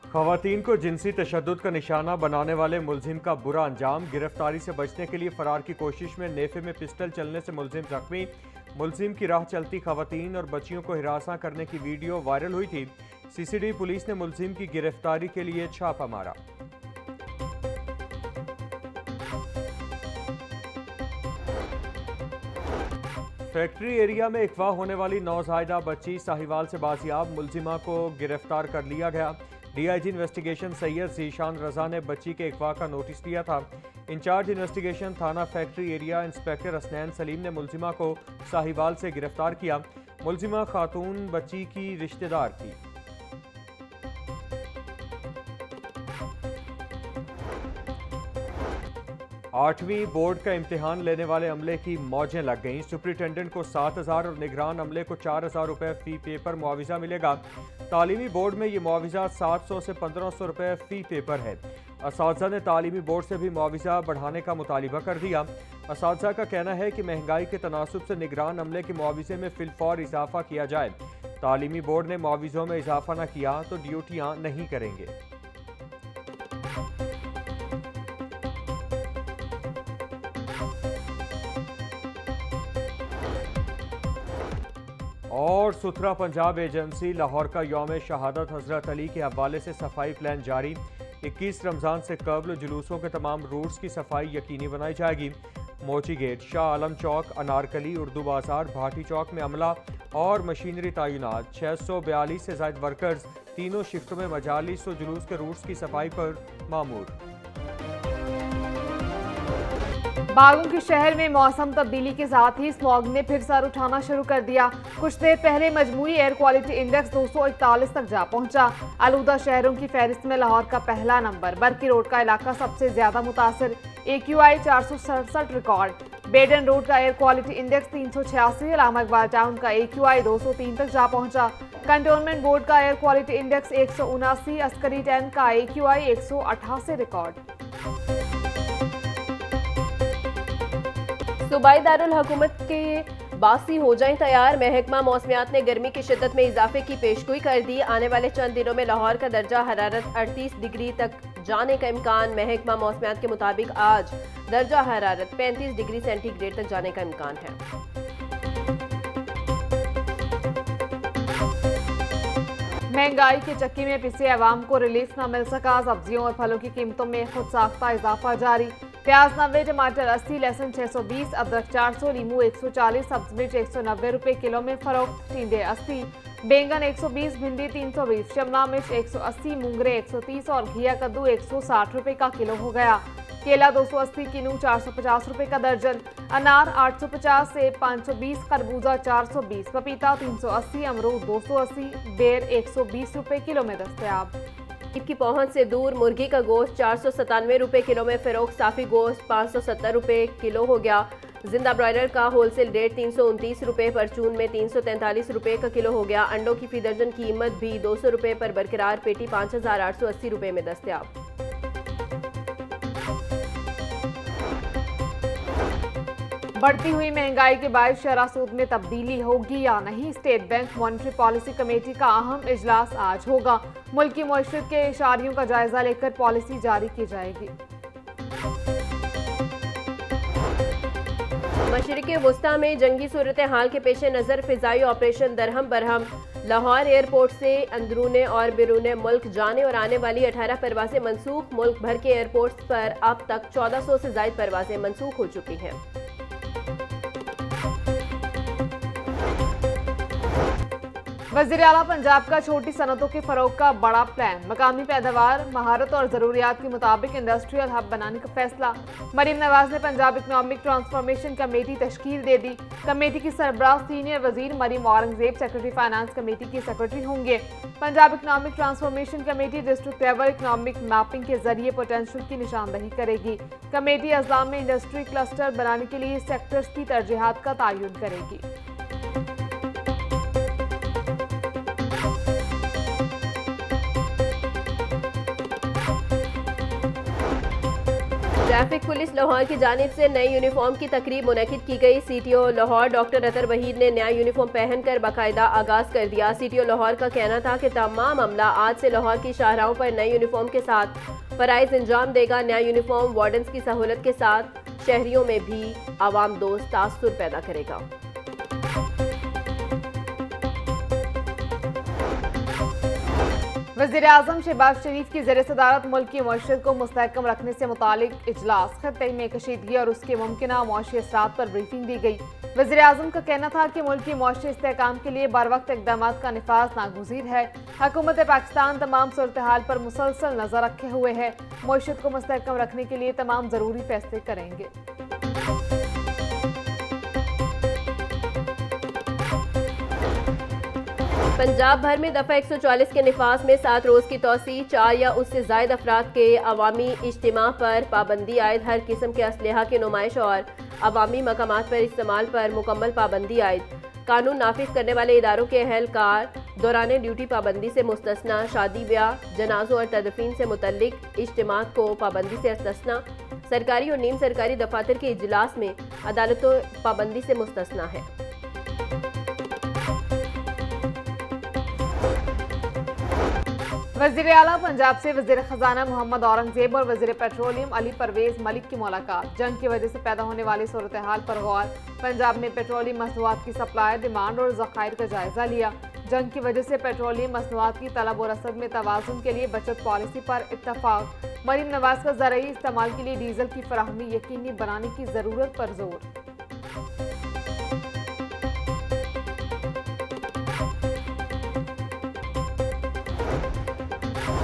खवातीन को जिनसी तशद्दुद का निशाना बनाने वाले मुलजिम का बुरा अंजाम। गिरफ्तारी से बचने के लिए फरार की कोशिश में नेफे में पिस्टल चलने से मुलजिम जख्मी। मुलजिम की राह चलती खवातीन और बच्चियों को हिरासा करने की वीडियो वायरल हुई थी। सीसीडी पुलिस ने मुलजिम की गिरफ्तारी के लिए छापा मारा। फैक्ट्री एरिया में अगवा होने वाली नौज़ायदा बच्ची साहिवाल से बाजियाब। मुलजिमा को गिरफ्तार कर लिया गया। डीआईजी इन्वेस्टिगेशन सैयद जीशान रजा ने बच्ची के अगवा का नोटिस दिया था। इंचार्ज इन्वेस्टिगेशन थाना factory area inspector Hasnain Salim ने मुलजिमा को साहिवाल से गिरफ्तार किया। मुलजिमा खातून बच्ची की रिश्तेदार थी। आठवीं बोर्ड का इम्तिहान लेने वाले अमले की मौजें लग गईं। सुपरिटेंडेंट को 7,000 और निगरान अमले को 4,000 रुपये फी पेपर मुआविजा मिलेगा। तालीमी बोर्ड में ये मुआविजा 700 से 1,500 रुपये फी पेपर है। असातिज़ा ने तालीमी बोर्ड से भी मुआविजा बढ़ाने का मुतालिबा कर दिया। असातिज़ा का कहना है कि महंगाई के तनासुब से निगरान अमले के मुआविजे में फिलफौर इजाफा किया जाए। तालीमी बोर्ड ने मुआविजों में इजाफा न किया तो ड्यूटियाँ नहीं करेंगे। और सुथरा पंजाब एजेंसी लाहौर का यौम शहादत हजरत अली के हवाले से सफाई प्लान जारी। 21 रमज़ान से कबल जुलूसों के तमाम रूट्स की सफाई यकीनी बनाई जाएगी। मोची गेट, शाह आलम चौक, अनारकली, उर्दू बाजार, भाटी चौक में अमला और मशीनरी तैनात। 642 से ज़ायद वर्कर्स तीनों शिफ्टों में मजालिस और जुलूस के रूट्स की सफाई पर मामूर। बागों के शहर में मौसम तब्दीली के साथ ही स्मॉग ने फिर सर उठाना शुरू कर दिया। कुछ देर पहले मजमूई एयर क्वालिटी इंडेक्स 241 तक जा पहुंचा। आलूदा शहरों की फहरिस्त में लाहौर का पहला नंबर। बरकी रोड का इलाका सबसे ज्यादा मुतासर। AQI 467 record. बेडन रोड का air quality index 386। Allama Iqbal town का AQI 203 तक जा पहुंचा। कंटोनमेंट बोर्ड का एयर क्वालिटी इंडेक्स 179। अस्करी 10 का AQI 188 रिकॉर्ड। सूबाई दारुल हुकूमत के बासी हो जाएं तैयार। महकमा मौसमियात ने गर्मी की शिद्दत में इजाफे की पेशगोई कर दी। आने वाले चंद दिनों में लाहौर का दर्जा हरारत 38 डिग्री तक जाने का इम्कान। महकमा मौसमियात के मुताबिक आज दर्जा हरारत 35 डिग्री सेंटीग्रेड तक जाने का इम्कान है। महंगाई के चक्की में पिसे अवाम को रिलीफ न मिल सका। सब्जियों और फलों की कीमतों में खुद साख्ता इजाफा जारी। प्याज 90, टमाटर 80, लहसुन 620, अदरक 400, लीमू 140, सब्ज मिर्च 190 रुपए किलो में फरोख्त। टींडे 80, बैंगन 120, भिंडी 320, शिमला मिर्च 180, मूंगरे 130 और घिया कद्दू 160 रुपए का किलो हो गया। केला 280, किनू 450 रुपए का दर्जन, अनार 850 से 520, खरबूजा 420, पपीता 380, अमरूद 280, बेर 120 रुपए किलो में दस्तयाब। की पहुंच से दूर मुर्गी का गोश्त 497 रुपए किलो में फरोख्त। साफी गोश्त 570 रुपए किलो हो गया। जिंदा ब्रॉयलर का होलसेल रेट 329 रुपए, परचून में 343 रुपए का किलो हो गया। अंडों की फी दर्जन कीमत भी 200 रुपए पर बरकरार। पेटी 5,880 रुपए में दस्तयाब। बढ़ती हुई महंगाई के बायस शरह सूद में तब्दीली होगी या नहीं। State bank monetary policy committee का अहम इजलास आज होगा। मुल्क की मईशत के इशारियों का जायजा लेकर पॉलिसी जारी की जाएगी। मशरिक़ वुस्ता में जंगी सूरत हाल के पेश नज़र फ़िज़ाई ऑपरेशन दरहम बरहम। लाहौर एयरपोर्ट से अंदरूने और बैरून मुल्क जाने और आने वाली 18 परवाजें मनसूख। मुल्क भर के एयरपोर्ट्स पर अब तक 1400 से ज़ायद परवाजें मनसूख हो चुकी हैं। वज़ीर आला पंजाब का छोटी सनतों के फरोग का बड़ा प्लान। मकामी पैदावार, महारत और ज़रूरियात के मुताबिक इंडस्ट्रियल हब बनाने का फैसला। मरीम नवाज ने पंजाब इकनॉमिक ट्रांसफॉर्मेशन कमेटी तश्कील दे दी। कमेटी की सरबराह सीनियर वजीर Maryam Aurangzeb secretary finance committee के सेक्रेटरी होंगे। Punjab economic transformation committee district level economic mapping के जरिए पोटेंशियल की निशानदही करेगी। कमेटी अजला में इंडस्ट्री क्लस्टर बनाने के लिए सेक्टर्स की तरजीहात का तयन करेगी। ट्रैफिक पुलिस लाहौर की जानिब से नई यूनिफॉर्म की तकरीब मुनक़िद की गई। CTO लाहौर डॉक्टर अतर वहीद ने नया यूनिफॉर्म पहनकर बाकायदा आगाज कर दिया। CTO लाहौर का कहना था कि तमाम अमला आज से लाहौर की शाहराहों पर नई यूनिफॉर्म के साथ फराइज अंजाम देगा। नया यूनिफॉर्म वार्डन्स की सहूलत के साथ शहरियों में भी आवाम दोस्त तासुर पैदा करेगा। वज़ीर-ए-आज़म शहबाज शरीफ की ज़ेर सदारत मुल्क की मईशत को मुस्तहकम रखने से मुतालिक इजलास, खत्ते में कशीदगी और उसके मुमकिना मौशी असरात पर ब्रीफिंग दी गई। वज़ीर-ए-आज़म का कहना था कि मुल्क की मौशी इस्तेहकाम के लिए बर वक्त इक़दाम का निफाज नागुज़ीर है। हुकूमत पाकिस्तान तमाम सूरत हाल पर मुसलसल नजर रखे हुए है, मईशत को मुस्तहकम रखने के लिए तमाम ज़रूरी फैसले करेंगे। पंजाब भर में दफ़ा 140 के निफाज में 7 रोज़ की तोसी, 4 या उससे ज़ायद अफराद के अवामी इज्तिमा पर पाबंदी आयद, हर किस्म के असलहा की नुमाइश और अवामी मकामात पर इस्तेमाल पर मुकम्मल पाबंदी आयद। कानून नाफिज करने वाले इदारों के अहलकार दौरान ड्यूटी पाबंदी से मुस्तस्ना, शादी ब्याह, जनाजों और तदफीन से मुतल्लिक इज्तिमात को पाबंदी से मुस्तस्ना, सरकारी और नीम सरकारी दफातर के इजलास में अदालतों पाबंदी से मुस्तस्ना है। वज़ीर आला पंजाब से वज़ीर खजाना मोहम्मद औरंगजेब और वज़ीर पेट्रोलियम अली परवेज मलिक की मुलाकात, जंग की वजह से पैदा होने वाली सूरत हाल पर गौर। पंजाब में पेट्रोलियम मसनूआत की सप्लाई, डिमांड और ज़खायर का जायजा लिया। जंग की वजह से पेट्रोलियम मसनूआत की तलब और रसद में तवाज़ुन के लिए बचत पॉलिसी पर इत्तफाक। मरीम नवाज का ज़रूरी इस्तेमाल के लिए डीजल की फराहमी यकीनी बनाने की ज़रूरत पर जोर।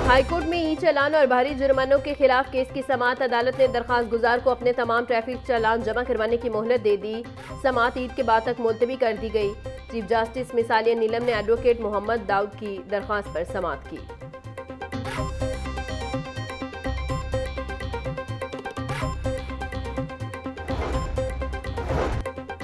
हाईकोर्ट में ई चालान और भारी जुर्मानों के खिलाफ केस की समाअत, अदालत ने दरखास्त गुजार को अपने तमाम ट्रैफिक चालान जमा करवाने की मोहलत दे दी। समाअत ईद के बाद तक मुलतवी कर दी गई। चीफ जस्टिस मिसालिया नीलम ने एडवोकेट मोहम्मद दाऊद की दरखास्त पर समाअत की।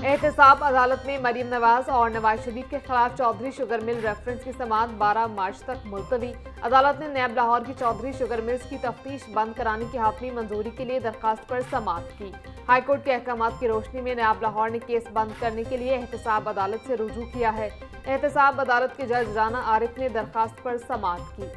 एहतसाब अदालत में मरीम नवाज और नवाज शरीफ के खिलाफ चौधरी शुगर मिल रेफरेंस की समाअत 12 मार्च तक मुलतवी। अदालत ने नैब लाहौर की चौधरी शुगर मिल्स की तफ्तीश बंद कराने की हातमी मंजूरी के लिए दरखास्त पर समाअत की। हाईकोर्ट के अहकामात की रोशनी में नैब लाहौर ने केस बंद करने के लिए एहतसाब अदालत से रुजू किया है। एहतसाब अदालत के जज राना आरिफ ने दरखास्त पर समाअत की।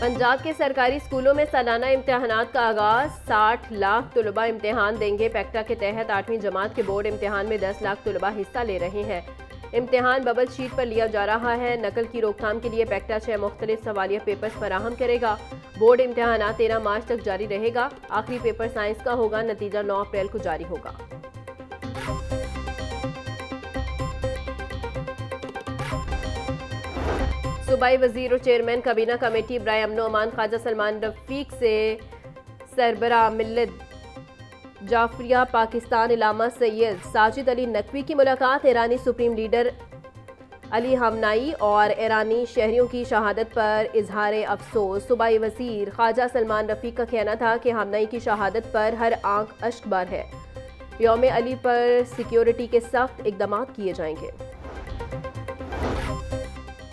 पंजाब के सरकारी स्कूलों में सालाना इम्तिहानात का आगाज, 60 लाख तलबा इम्तिहान देंगे। पैक्टा के तहत 8वीं जमात के बोर्ड इम्तिहान में 10 लाख तलबा हिस्सा ले रहे हैं। इम्तिहान बबल शीट पर लिया जा रहा है। नकल की रोकथाम के लिए पैक्टा 6 मुख्तलिफ सवालिया पेपर्स फराहम करेगा। बोर्ड इम्तिहानात 13 मार्च तक जारी रहेगा। आखिरी पेपर साइंस का होगा, नतीजा 9 अप्रैल को जारी होगा। सूबाई वजीर और चेयरमैन काबीना कमेटी बराए अमन अमान ख्वाजा सलमान रफीक से सरबराह मिल्लत जाफरिया पाकिस्तान इलामा सैयद साजिद अली नकवी की मुलाकात। ईरानी सुप्रीम लीडर अली हमनाई और ईरानी शहरियों की शहादत पर इजहार अफसोस। सूबाई वजीर ख्वाजा सलमान रफीक का कहना था कि हमनाई की शहादत पर हर आंख अश्क बार है। यौम अली पर सिक्योरिटी के सख्त इकदाम किए जाएंगे।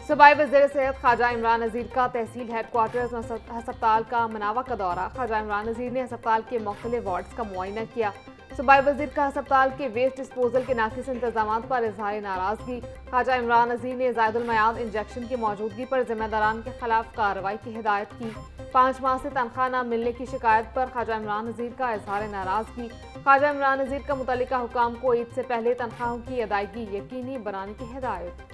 सूबाई वज़ीर सेहत ख्वाजा इमरान नज़ीर का तहसील हेडक्वार्टर्स हस्पताल का मनावा का दौरा। ख्वाजा इमरान नज़ीर ने हस्पताल के मुख्तलिफ वार्ड्स का मुआयना किया। सूबाई वज़ीर का हस्पताल के वेस्ट डिस्पोजल के नाकिस इंतजाम पर इजहार नाराजगी। ख्वाजा इमरान नज़ीर ने ज़ायदुल मयाद इंजेक्शन की मौजूदगी पर जिम्मेदारान के खिलाफ कार्रवाई की हिदायत की। 5 माह से तनख्वाह न मिलने की शिकायत पर ख्वाजा इमरान नज़ीर का इजहार नाराजगी। ख्वाजा इमरान नज़ीर का मुतल्लिका हुकाम को ईद से पहले तनख्वाहों की अदायगी यकीनी बनाने की हिदायत।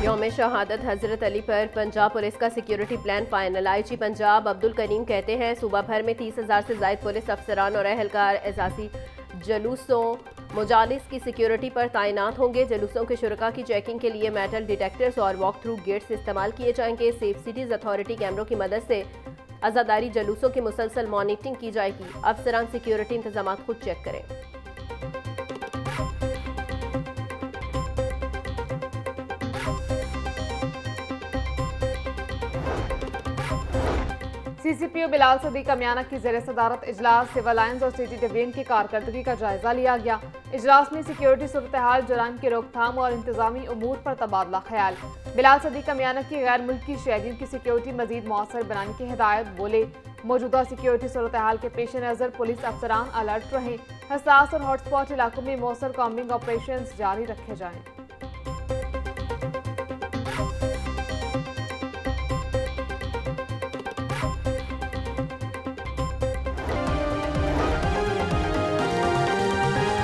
यौम शहादत हजरत अली पर पंजाब पुलिस का security plan final. IG Punjab Abdul Karim कहते हैं सूबा भर में 30,000 से ज़ायद पुलिस अफसरान और अहलकार एजाजी जलूसों मुजालिस की सिक्योरिटी पर तैनात होंगे। जलूसों के शुरका की चेकिंग के लिए मेटल डिटेक्टर्स और वॉक थ्रू गेट्स इस्तेमाल किए जाएंगे। सेफ सिटीज़ अथॉरिटी कैमरों की मदद से आज़ादारी जलूसों की मुसलसल मॉनिटरिंग की जाएगी। अफसरान सिक्योरिटी इंतजाम खुद चेक करें। CCPO बिलाल सदीक अमियाना की ज़ेर सदारत इजलास सिविल लाइन्स और सिटी डिवीजन की कारकर्दगी का जायजा लिया गया। इजलास में सिक्योरिटी सूरत हाल, जराइम की रोकथाम और इंतजामी उमूर पर तबादला ख्याल। बिलाल सदीक अमियाना की गैर मुल्की शहरियों की सिक्योरिटी मजीद मौसर बनाने की हिदायत। बोले, मौजूदा सिक्योरिटी सूरत हाल के पेश नज़र पुलिस अफसरान अलर्ट रहें। हसास और हॉटस्पॉट इलाकों में मौसर कॉम्बिंग ऑपरेशन जारी रखे जाएं।